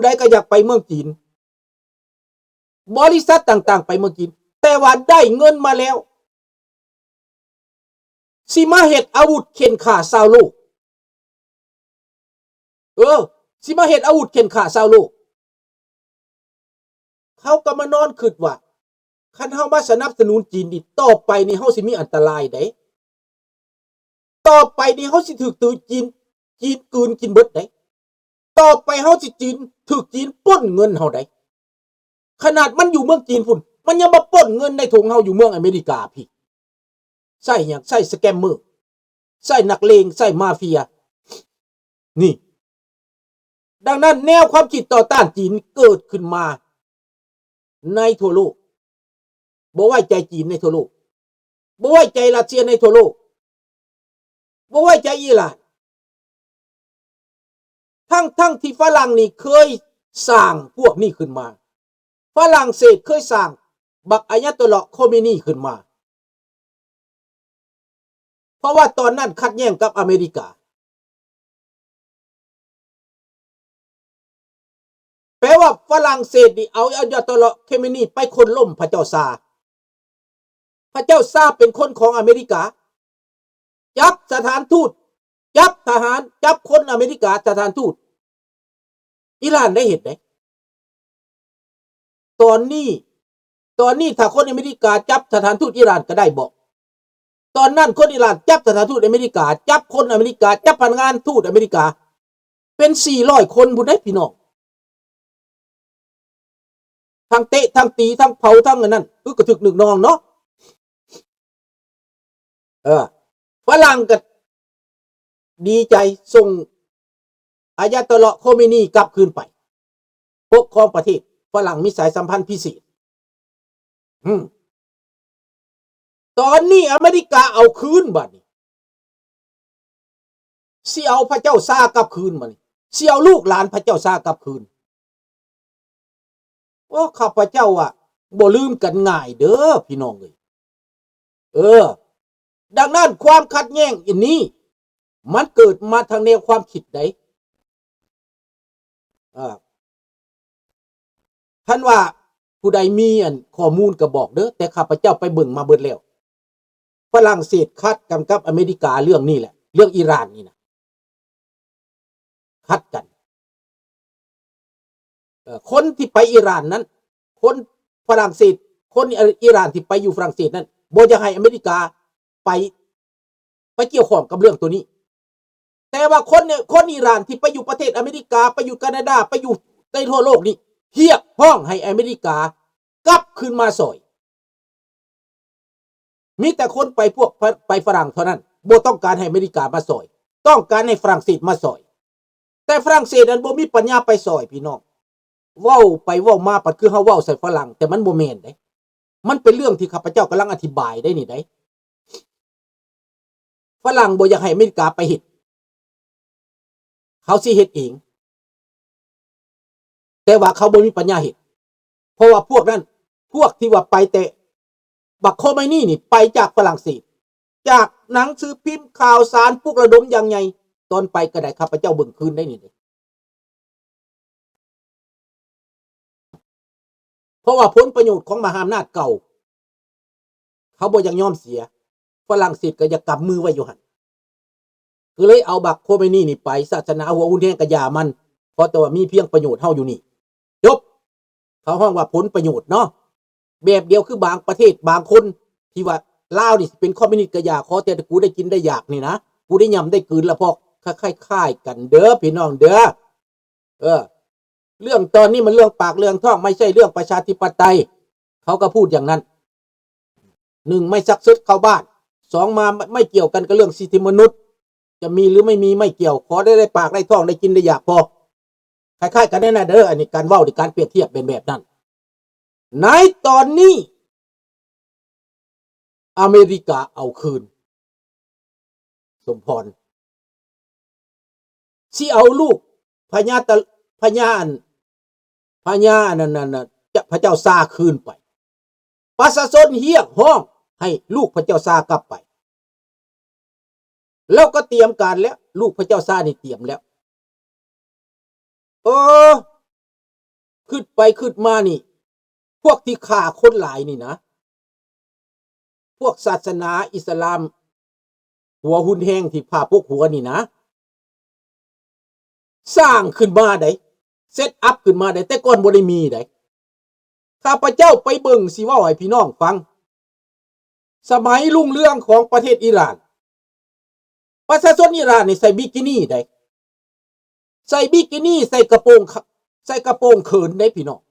ใดก็อยากไปเมืองจีนบริษัทต่างๆไปเมืองจีนแต่ว่าได้เงินมาแล้วสิมาเฮ็ดอาวุธเข็นฆ่าชาวโลกสิมาเฮ็ดอาวุธเข็นฆ่าชาวโลกเขาก็มานอนคิดว่าคันเฮามาสนับสนุนจีนนี่ต่อไปนี่เฮาสิมีอันตรายได้ต่อไปนี่เฮาสิถูกจีนกลืนกินเบิดได้ต่อไปเฮาสิถูกจีนปล้นเงินเฮาได้ขนาดมันอยู่เมืองจีนพุ่นมันยังมาปล้นเงินในถุงเฮาอยู่เมืองอเมริกาพี่ใช่หยังใช่สแกมเมอร์ใช่นักเลงใช่มาเฟียนี่ดังนั้นแนวความคิดต่อต้านจีนเกิดขึ้นมาในทั่วโลกบ่ไว้ใจจีนในทั่วโลกบ่ไว้ใจรัสเซียในทั่วโลกบ่ไว้ใจอิหร่านทั้งที่ฝรั่งนี่เคยสร้างพวกนี้ขึ้นมาฝรั่งเศสเคยสร้างบักอายะตอลลอฮ์โคเมนีขึ้นมาเพราะว่าตอนนั้นขัดแย้งกับอเมริกาแปลว่าฝรั่งเศสนี่เอาอายะตอลลอฮ์โคเมนีไปคนล่มพระเจ้าซาเป็นคนของอเมริกาจับสถานทูตจับทหารจับคนอเมริกาสถานทูตอิหร่านได้เห็นไหมตอนนี้ถ้าคนอเมริกาจับสถานทูตอิหร่านก็ได้บอกตอนนั้นคนอิหร่านจับสถานทูตอเมริกาจับคนอเมริกาจับพนักงานทูตอเมริกาเป็น400คนพุ่นได้พี่น้องทั้งเตะทั้งตีทั้งเผาทั้งนั้นกระถึกหนึ่งนองเนาะฝรั่งก็ดีใจส่งอายะตอลลอฮ์โคเมนีกลับคืนไปปกครองประเทศฝรั่งมีสายสัมพันธ์พิเศษตอนนี้อเมริกาเอาคืนบัดนี้สิเอาพระเจ้าซากลับคืนมานี่สิเอาลูกหลานพระเจ้าซากลับคืนข้าพเจ้าบ่ลืมกันง่ายเด้อพี่น้องเลยดังนั้นความขัดแย้งอันนี้มันเกิดมาทางแนวความคิดใดท่านว่าผู้ใดมีข้อมูลก็บอกเด้อแต่ข้าพเจ้าไปเบิ่งมาเบิดแล้วฝรั่งเศสคัดกันกับอเมริกาเรื่องนี้แหละเรื่องอิหร่านนี่นะคัดกันคนที่ไปอิหร่านนั้นคนฝรั่งเศสคนอิหร่านที่ไปอยู่ฝรั่งเศสนั้นบ่อยากให้อเมริกาไปเกี่ยวข้องกับเรื่องตัวนี้แต่ว่าคนอิหร่านที่ไปอยู่ประเทศอเมริกาไปอยู่แคนาดาไปอยู่ในทั่วโลกนี้เรียกร้องให้อเมริกากลับคืนมาซอยมีแต่คนไปฝรั่งเท่านั้นบ่ต้องการให้อเมริกามาซอยต้องการให้ฝรั่งเศสมาซอยแต่ฝรั่งเศสนั้นบ่มีปัญญาไปซอยพี่น้องเว้าไปเว้ามาปัดคือเฮาเว้าใส่ฝรั่งแต่มันบ่แม่นเด้มันเป็นเรื่องที่ข้าพเจ้ากำลังอธิบายได้นี่ได้ฝรั่งบ่อยากให้อเมริกาไปเฮ็ดเขาสิเฮ็ดเองแต่ว่าเขาบ่มีปัญญาเฮ็ดเพราะว่าพวกนั้นพวกที่ว่าไปแต่บักโคเมนีนี่ไปจากฝรั่งเศสจากหนังสือพิมพ์ข่าวสารปลุกระดมอย่างไงตอนไปก็ได้ข้าพเจ้าเบิ่งคืนได้นี่เพราะว่าผลประโยชน์ของมหาอำนาจเก่าเขาบ่อยากยอมเสียฝรั่งเศสก็อยากกำมือไว้อยู่หั่นคือเลยเอาบักโคเมนีนี่ไปศาสนาหัวอุ่นแห้งกะยามันเพราะแต่ว่ามีเพียงประโยชน์เฮาอยู่นี่จบเขาห้องว่าผลประโยชน์เนาะแบบเดียวคือบางประเทศบางคนที่ว่าลาวนี่เป็นคอมมิวนิสต์กะยาขอแต่กูได้กินได้อยากนี่นะกูได้ยำได้กลืนละพอคล้ายๆกันเด้อพี่น้องเด้อเรื่องตอนนี้มันเรื่องปากเรื่องท้องไม่ใช่เรื่องประชาธิปไตยเขาก็พูดอย่างนั้น1ไม่ซักซึดเข้าบ้าน2มาไม่เกี่ยวกันกับเรื่องสิทธิมนุษย์จะมีหรือไม่มีไม่เกี่ยวขอได้ปากได้ท้องได้กินได้อยากพอคล้ายๆกันแน่ๆเด้ออันนี้การเว้าในการเปรียบเทียบเป็นแบบนั้นในตอนนี้อเมริกาเอาคืนสมพรสิเอาลูกพญานั่นจะพระเจ้าซาคืนไปประชาชนเฮียกห้องให้ลูกพระเจ้าซากลับไปแล้วก็เตรียมการแล้วลูกพระเจ้าซานี่เตรียมแล้ว ขึ้นไปขึ้นมานี่พวกที่ฆ่าคนหลายนี่นะพวกศาสนาอิสลามหัวหุ่นแห้งที่พาพวกหัวนี่นะสร้างขึ้นมาได้เซตอัพขึ้นมาได้แต่ก่อนบ่ได้มีได้ข้าพเจ้าไปเบิ่งสิเว้าให้พี่น้องฟังสมัยรุ่งเรืองของประเทศอิหร่านประชาชนอิหร่านนี่ใส่บิกินี่ได้ใส่บิกินี่ใส่กระโปรงเขินได้พี่น้อง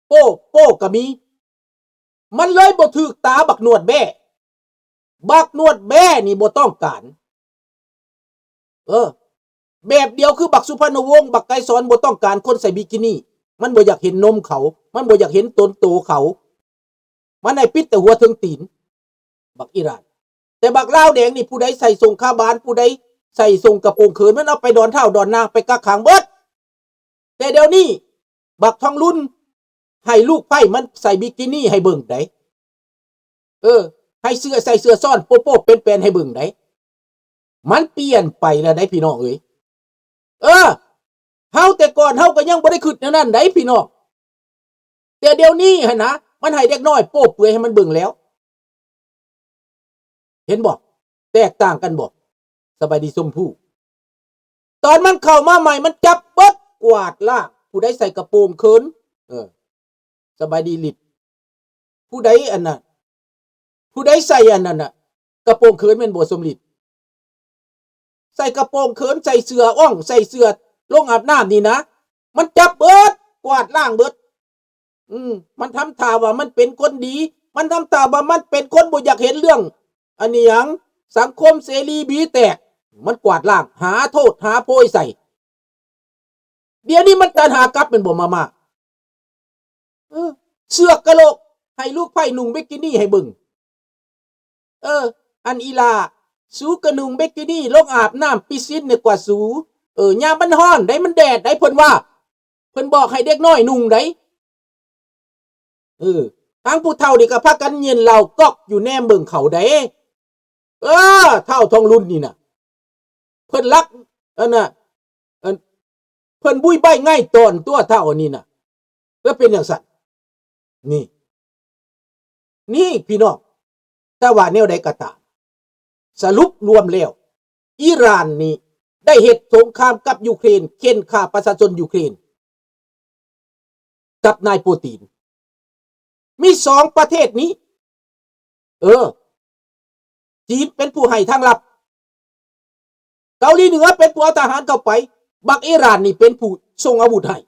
โป้ก็มีมันเลยบ่ถูกตาบักหนวดแบ้นี่บ่ต้องการแบบเดียวคือบักสุพรรณวงศ์บักไกรสอนบ่ต้องการคนใส่บิกินี่มันบ่อยากเห็นนมเขามันบ่อยากเห็นต้นโตเขามันให้ปิดแต่หัวถึงตีนบักอิหร่านแต่บักลาวแดงนี่ผู้ใดใส่ทรงคาบานผู้ใดใส่ทรงกระโปรงเขินมันเอาไปดอนเท่าดอนนางไปกักขังเบิดแต่เดี๋ยวนี้บักทองรุ่นให้ลูกไผ่มันใส่บิกินี่ให้เบิ่งได้ให้ใส่เสื้อซ่อนโป๊ะเป็นให้เบิ่งได้มันเปลี่ยนไปแล้วได้พี่น้องเอ้ยเฮาแต่ก่อนเฮาก็ยังบ่ได้คิดแนวนั้นได้พี่น้องแต่เดี๋ยวนี้หั่นนะมันให้เด็กน้อยโป๊ะเปื่อยให้มันเบิ่งแล้วเห็นบ่แตกต่างกันบ่สบายดีชมพู่ตอนมันเข้ามาใหม่มันจับเบิดกวาดล่างผู้ใดใส่กระโปรงเขินสบายดีลิดผู้ใดอันน่ะผู้ใดใส่อันนั้นน่ะกระโปรงเขินแม่นบ่สมฤทธิ์ใส่กระโปรงเขินใส่เสื้อใส่เสื้อลงอาบน้ำนี่นะมันจับเบิดกวาดล่างเบิดมันทำท่าว่ามันเป็นคนดีมันทำท่าว่ามันเป็นคนบ่อยากเห็นเรื่องอันนี้หยังสังคมเสรีบีแตกมันกวาดล่างหาโทษหาโพยใส่เดี๋ยวนี้มันการหากลับเป็นบ่มาเสื้อกะโหลกให้ลูกไผ่นุ่งบิกินี่ให้เบิ่งอันอีลาสูกระนุ่งบิกินี่ลงอาบน้ำปิซินเนี่ยกว่าสูยามมันร้อนได้มันแดดได้เพิ่นว่าเพิ่นบอกให้เด็กน้อยนุ่งได้ทางผู้เฒ่านี่ก็พากันเย็นเหล้าก๊อกอยู่แนมเบิ่งเขาได้เฒ่าทองรุ่นนี่น่ะเพิ่นรักอันน่ะเพิ่นบุ้ยใบง่ายตอนตัวเฒ่าอันนี้น่ะแล้วเป็นอย่างสั่นนี่พี่น้องแต่ว่าแนวใดก็ตามสรุปรวมแล้วอิหร่านนี่ได้เหตุสงครามกับยูเครนเค้นฆ่าประชาชนยูเครนกับนายปูตินมี2ประเทศนี้จีนเป็นผู้ให้ทางลับเกาหลีเหนือเป็นผู้เอาทหารเข้าไปบักอิหร่านนี่เป็นผู้ส่งอาวุธให้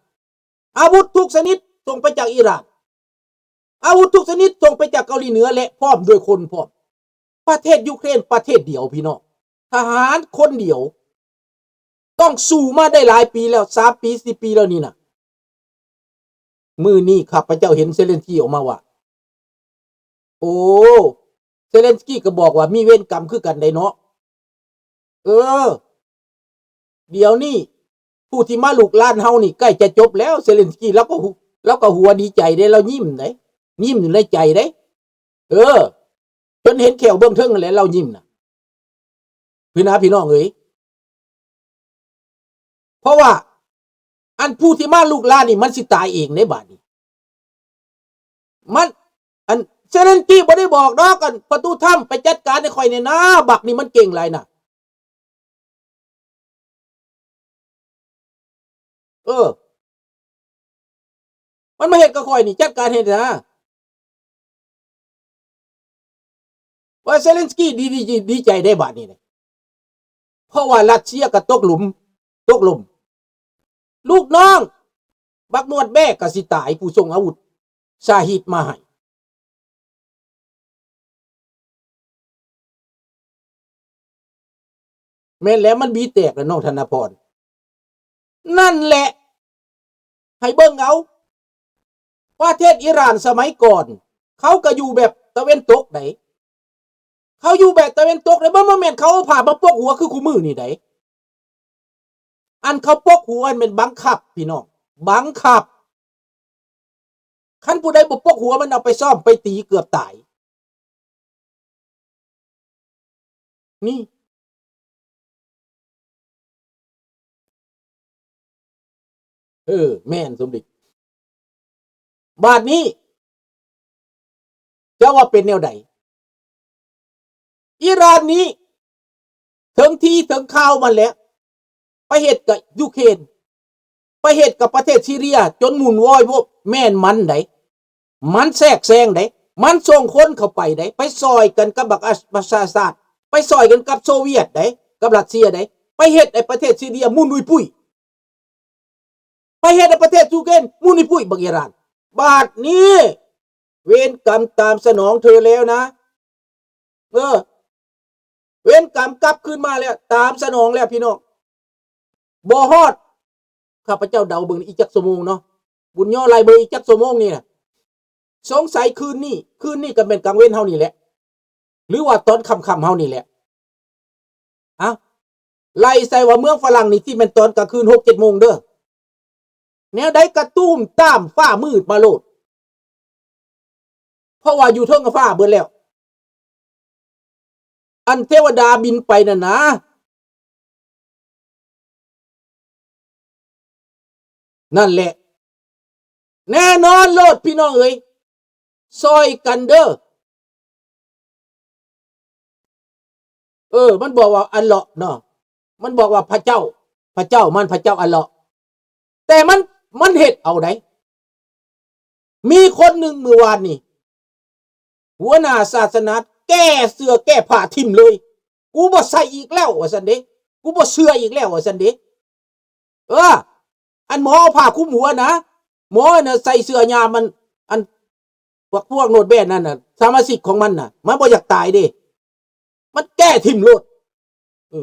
อาวุธทุกชนิดส่งไปจากอิหร่านอาวุธทุกชนิดส่งไปจากเกาหลีเหนือและพร้อมด้วยคนพร้อมประเทศยูเครนประเทศเดียวพี่น้องทหารคนเดียวต้องสู้มาได้หลายปีแล้ว3 ปี4 ปีแล้วนี่นะมื้อนี้ข้าพเจ้าเห็นเซเลนสกี้ออกมาว่าเซเลนสกี้ก็บอกว่ามีเวรกรรมคือกันได้เนาะเดี๋ยวนี้ผู้ที่มาลุกลานเฮานี่ใกล้จะจบแล้วเซเลนสกี้แล้วก็หัวดีใจได้เรายิ้มได้ยิ้มอยู่ในใจได้จนเห็นแขวเบื้องเทิงนั่นแหละเรายิ้มน่ะพี่น้องเอ้ยเพราะว่าอันผู้ที่มาลุกลานนี่มันสิตายเองในบาดนี้มันอันเซเลนสกี้บ่ได้บอกดอกกันประตูถ้ำไปจัดการให้ข่อยเนี่ยนะบักนี่มันเก่งหลายน่ะมันมาเฮ็ดกับข่อยนี่จัดการให้นะว่าเซเลนสกี้ดีใจได้บาดนี้นะเพราะว่ารัสเซียก็ตกหลุมลูกน้องบักนวดแบกก็สิตายผู้ส่งอาวุธชาฮิดมาให้แม่นแล้วมันบีแตกแล้วน้องธนพรนั่นแหละให้เบิ่งเอาประเทศอิหร่านสมัยก่อนเขาก็อยู่แบบตะเวนตกไหนเขาอยู่แบบตะเวนตกเลยบ่แม่นเขาผ่ามาปกหัวคือคู่มือนี่ไดอันเขาปกหัวมันเป็นบังคับพี่น้องบังคับคันผู้ใดบ่ปกหัวมันเอาไปซ่อมไปตีเกือบตายนี่ แม่นสมดิบาดนี้จะว่าเป็นแนวใดอิหร่านนี้ถึงที่ถึงข่าวมันแล้วไปเหตุกับยูเครนไปเหตุกับประเทศซีเรียจนหมุนวอยพวกแม่นมันไดมันแทรกแซงไดมันส่งคนเข้าไปไดไปซอยกันกับบักประชาชาติไปซอยกันกับโซเวียตไดกับรัสเซียไดไปเหตุไอ้ประเทศซีเรียมุนอุยปุยไปเหตุไอ้ประเทศยูเครนมุนอุยปุยบักอิหร่านบาดนี้เวรกรรมตามสนองเธอแล้วนะเวรกรรมกลับขึ้นมาแล้วตามสนองแล้วพี่น้องบ่ฮอดข้าพเจ้าเดาเบิ่งอีกจักชั่วโมงเนาะบุญย่อลายเบอร์อีกจักชั่วโมงนี่นะสงสัยคืนนี้ก็เป็นกลางเว้นเฮานี่แหละหรือว่าตอนค่ำๆเฮานี่แหละไล่ใส่ว่าเมืองฝรั่งนี่ที่เป็นตอนกลางคืน 6-7 โมงเด้อแนวใดกระตุ้มตามฟ้ามืดมาโลดเพราะว่าอยู่เทิงกับฟ้าเบิดแล้วอันเทวดาบินไปน่ะนะนั่นแหละแน่นอนโลดพี่น้องเอ้ยซอยกันเด้อมันบอกว่าอัลเลาะห์เนาะมันบอกว่าพระเจ้ามันพระเจ้าอัลเลาะห์แต่มันเฮ็ดเอาได้มีคนหนึ่งเมื่อวานนี่หัวหน้าศาสนาแก้เสื้อแก้ผ้าทิ่มเลยกูบ่ใส่อีกแล้วว่าซั่นเด้กูบ่เชื่ออีกแล้วว่าซั่นเด้อันหมอผ้าคลุมหัวนะหมอน่ะใส่เสื้อยามมันอันพวกโนดแบนนั่นน่ะสมาชิกของมันน่ะมันบ่อยากตายเด้มันแก้ทิ่มโลด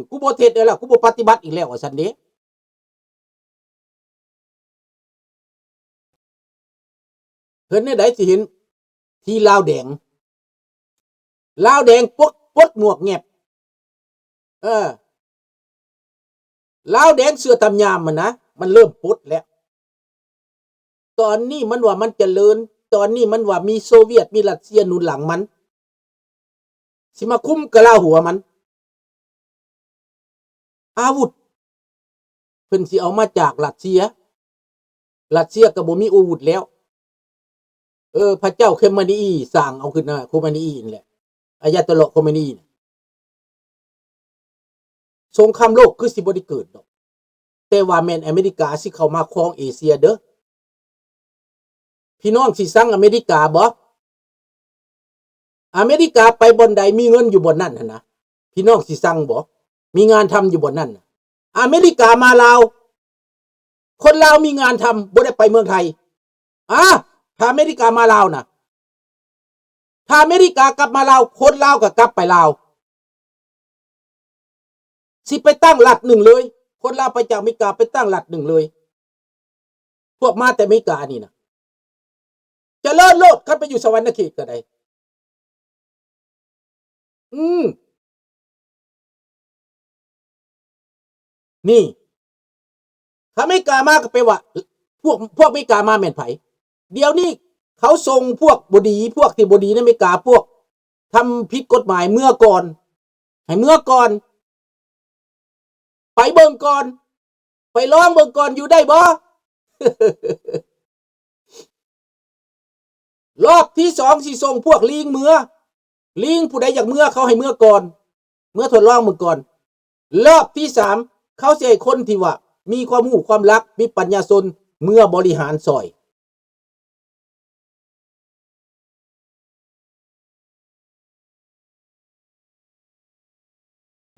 กูบ่เทศแล้วกูบ่ปฏิบัติอีกแล้วว่าซั่นเด้เพิ่นได้สิเห็นที่ลาวแดงปดหมวกแงบลาวแดงเสื้อตำยามมันนะมันเริ่มปดแล้วตอนนี้มันว่ามันเจริญตอนนี้มันว่ามีโซเวียตมีรัสเซียหนุนหลังมันสิมาคุ้มกะลาหัวมันอาวุธเพิ่นสิเอามาจากรัสเซียก็บ่มีอาวุธแล้วพระเจ้าเคมมานีสร้างเอาขึ้นนะโคมานีนี่แหละอายาตอลโคมานีสงครามโลกคือสิบ่ได้เกิดดอกแต่ว่าแม่นอเมริกาสิเข้ามาครองเอเชียเด้อพี่น้องสิสั่งอเมริกาบ่อเมริกาไปบนใดมีเงินอยู่บนนั้นนะพี่น้องสิสั่งบ่มีงานทำอยู่บนนั้นอเมริกามาลาวคนลาวมีงานทำบ่ได้ไปเมืองไทยถ้าอเมริกามาลาวนะถ้าอเมริกากลับมาลาวคนลาวก็กลับไปลาวสิไปตั้งหลักหนึ่งเลยคนลาวไปจากอเมริกาไปตั้งหลักหนึ่งเลยพวกมาแต่อเมริกานี่นะจะเลิศโลดขึ้นไปอยู่สวรรค์เขตก็ได้นี่ถ้าอเมริกามาก็ไปว่าพวกอเมริกามาแม่นไผเดี๋ยวนี้เขาส่งพวกบดีพวกที่บดีในอเมริกาพวกทำผิดกฎหมายเมื่อก่อนให้เมื่อก่อนไปเบิ่งก่อนไปลองเบิ่งก่อนอยู่ได้บ่ รอบที่2สิส่งพวกลิงเมื่อลิงผู้ใดอยากเมื่อเขาให้เมื่อก่อนเมื่อทดลองเบิ่งก่อนรอบที่3เขาสิให้คนที่ว่ามีความรู้ความรักมีปัญญาชนเมื่อบริหารซอย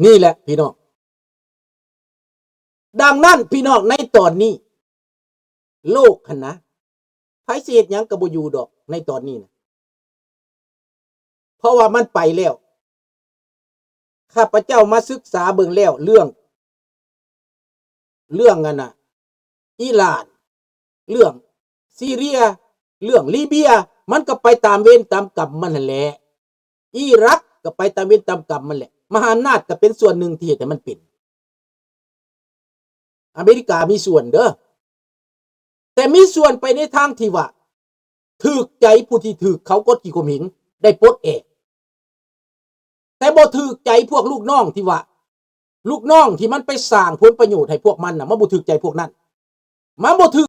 นี่แหละพี่น้องดังนั้นพี่น้องในตอนนี้โลกหันนะไผสิเฮ็ดหยังก็บ่อยู่ดอกในตอนนี้นะเพราะว่ามันไปแล้วข้าพเจ้ามาศึกษาเบิ่งแล้วเรื่องอันน่ะอิหร่านเรื่องซีเรียเรื่องลิเบียมันก็ไปตามเวรตามกรรมมันนั่นแหละอิรักก็ไปตามเวรตามกรรมมันแหละมหาอำนาจก็เป็นส่วนหนึ่งที่เฮ็ดให้มันเป็นอเมริกามีส่วนเด้อแต่มีส่วนไปในทางที่ว่าถูกใจผู้ที่ถูกเขากดขี่ข่มเหงได้ปลดแอกแต่บ่ถูกใจพวกลูกน้องที่ว่าลูกน้องที่มันไปสร้างผลประโยชน์ให้พวกมันน่ะมันบ่ถูกใจพวกนั้นมันบ่ถูก